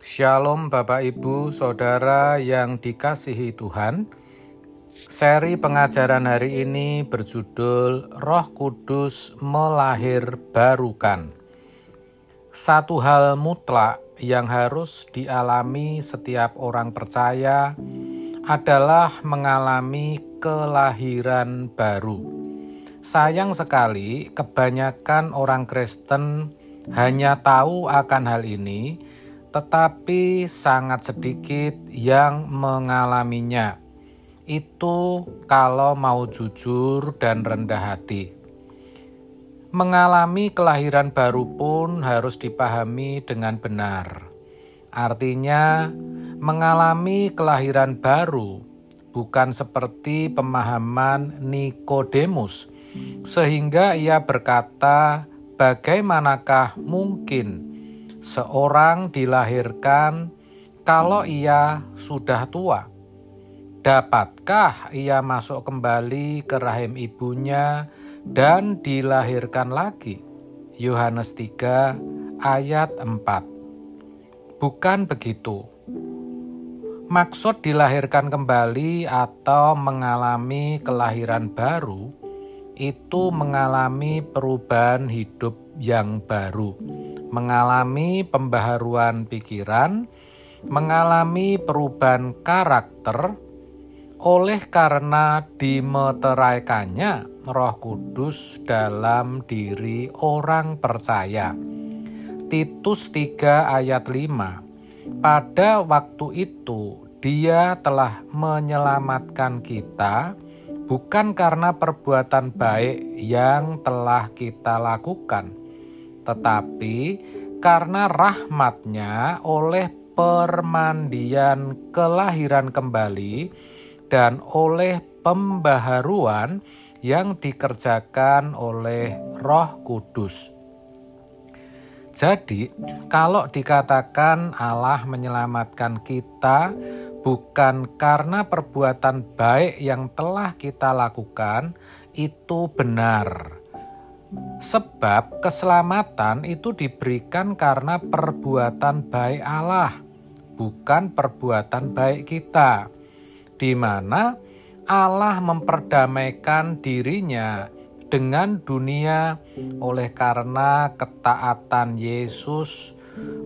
Shalom Bapak Ibu Saudara yang dikasihi Tuhan. Seri pengajaran hari ini berjudul Roh Kudus melahir barukan. Satu hal mutlak yang harus dialami setiap orang percaya adalah mengalami kelahiran baru. Sayang sekali kebanyakan orang Kristen hanya tahu akan hal ini, tetapi sangat sedikit yang mengalaminya. Itu kalau mau jujur dan rendah hati. Mengalami kelahiran baru pun harus dipahami dengan benar. Artinya, mengalami kelahiran baru bukan seperti pemahaman Nikodemus, sehingga ia berkata, bagaimanakah mungkin seorang dilahirkan kalau ia sudah tua? Dapatkah ia masuk kembali ke rahim ibunya dan dilahirkan lagi? Yohanes 3 ayat 4. Bukan begitu. Maksud dilahirkan kembali atau mengalami kelahiran baru itu mengalami perubahan hidup yang baru, mengalami pembaharuan pikiran, mengalami perubahan karakter, oleh karena dimeteraikannya Roh Kudus dalam diri orang percaya. Titus 3 ayat 5. Pada waktu itu Dia telah menyelamatkan kita, bukan karena perbuatan baik yang telah kita lakukan, tetapi karena rahmat-Nya oleh permandian kelahiran kembali dan oleh pembaharuan yang dikerjakan oleh Roh Kudus. Jadi, kalau dikatakan Allah menyelamatkan kita bukan karena perbuatan baik yang telah kita lakukan, itu benar. Sebab keselamatan itu diberikan karena perbuatan baik Allah, bukan perbuatan baik kita, di mana Allah memperdamaikan dirinya dengan dunia oleh karena ketaatan Yesus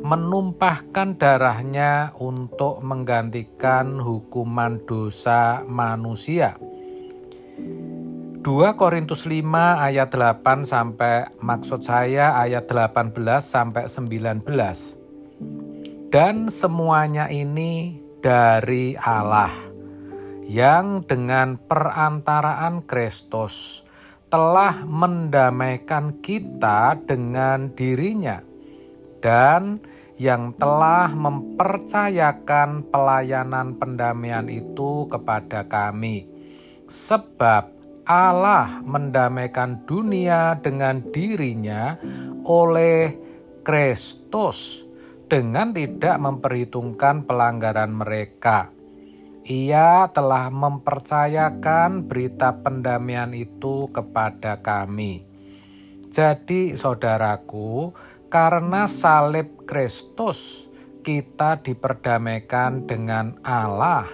menumpahkan darahnya untuk menggantikan hukuman dosa manusia. 2 Korintus 5 ayat 8 sampai maksud saya ayat 18 sampai 19. Dan semuanya ini dari Allah, yang dengan perantaraan Kristus telah mendamaikan kita dengan dirinya, dan yang telah mempercayakan pelayanan pendamaian itu kepada kami. Sebab Allah mendamaikan dunia dengan dirinya oleh Kristus dengan tidak memperhitungkan pelanggaran mereka. Ia telah mempercayakan berita pendamaian itu kepada kami. Jadi saudaraku, karena salib Kristus kita diperdamaikan dengan Allah,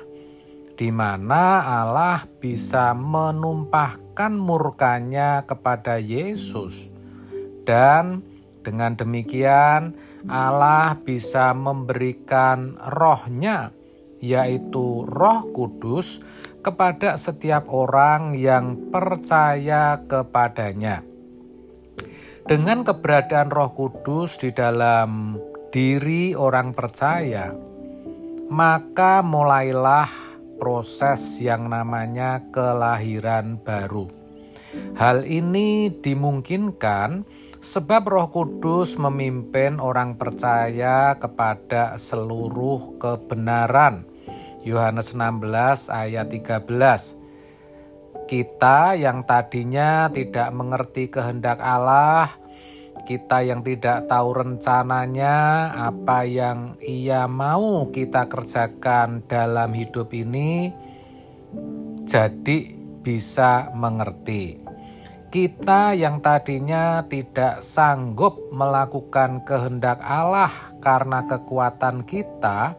di mana Allah bisa menumpahkan murkanya kepada Yesus. Dan dengan demikian Allah bisa memberikan Roh-Nya, yaitu Roh Kudus, kepada setiap orang yang percaya kepadanya. Dengan keberadaan Roh Kudus di dalam diri orang percaya, maka mulailah proses yang namanya kelahiran baru. Hal ini dimungkinkan sebab Roh Kudus memimpin orang percaya kepada seluruh kebenaran. Yohanes 16 ayat 13. Kita yang tadinya tidak mengerti kehendak Allah, kita yang tidak tahu rencananya, apa yang Ia mau kita kerjakan dalam hidup ini, jadi bisa mengerti. Kita yang tadinya tidak sanggup melakukan kehendak Allah karena kekuatan kita,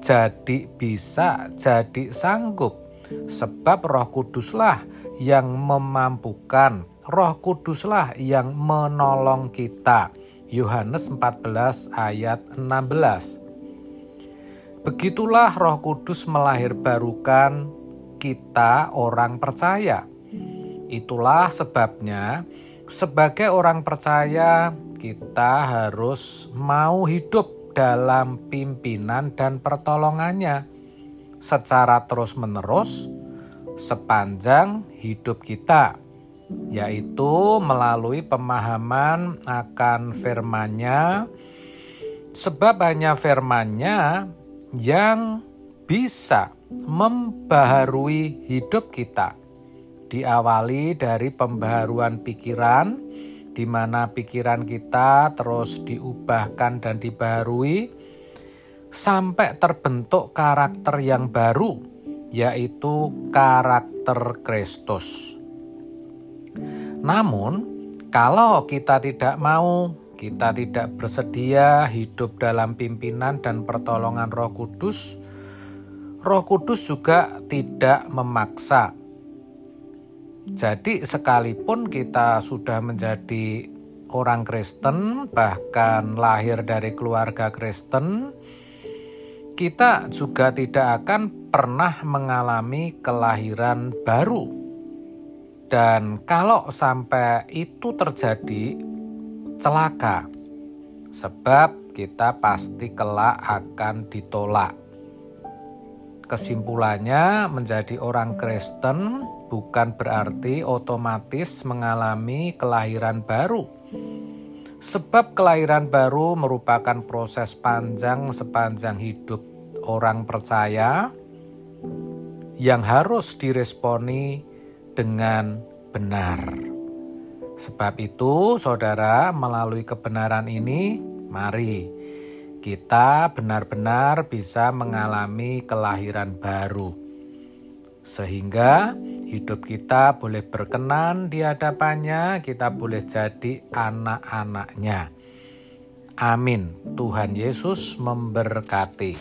jadi bisa, jadi sanggup. Sebab Roh Kuduslah yang memampukan, Roh Kuduslah yang menolong kita. Yohanes 14 ayat 16. Begitulah Roh Kudus melahirbarukan kita orang percaya. Itulah sebabnya sebagai orang percaya kita harus mau hidup dalam pimpinan dan pertolongannya secara terus-menerus sepanjang hidup kita, yaitu melalui pemahaman akan firman-Nya, sebab hanya firman-Nya yang bisa membaharui hidup kita. Diawali dari pembaharuan pikiran, di mana pikiran kita terus diubahkan dan dibaharui sampai terbentuk karakter yang baru, yaitu karakter Kristus. Namun, kalau kita tidak mau, kita tidak bersedia hidup dalam pimpinan dan pertolongan Roh Kudus juga tidak memaksa. Jadi sekalipun kita sudah menjadi orang Kristen, bahkan lahir dari keluarga Kristen, kita juga tidak akan pernah mengalami kelahiran baru. Dan kalau sampai itu terjadi, celaka. Sebab kita pasti kelak akan ditolak. Kesimpulannya, menjadi orang Kristen bukan berarti otomatis mengalami kelahiran baru. Sebab kelahiran baru merupakan proses panjang sepanjang hidup orang percaya yang harus diresponi dengan benar. Sebab itu, saudara, melalui kebenaran ini, mari kita benar-benar bisa mengalami kelahiran baru. Sehingga hidup kita boleh berkenan di hadapannya, kita boleh jadi anak-anaknya. Amin. Tuhan Yesus memberkati.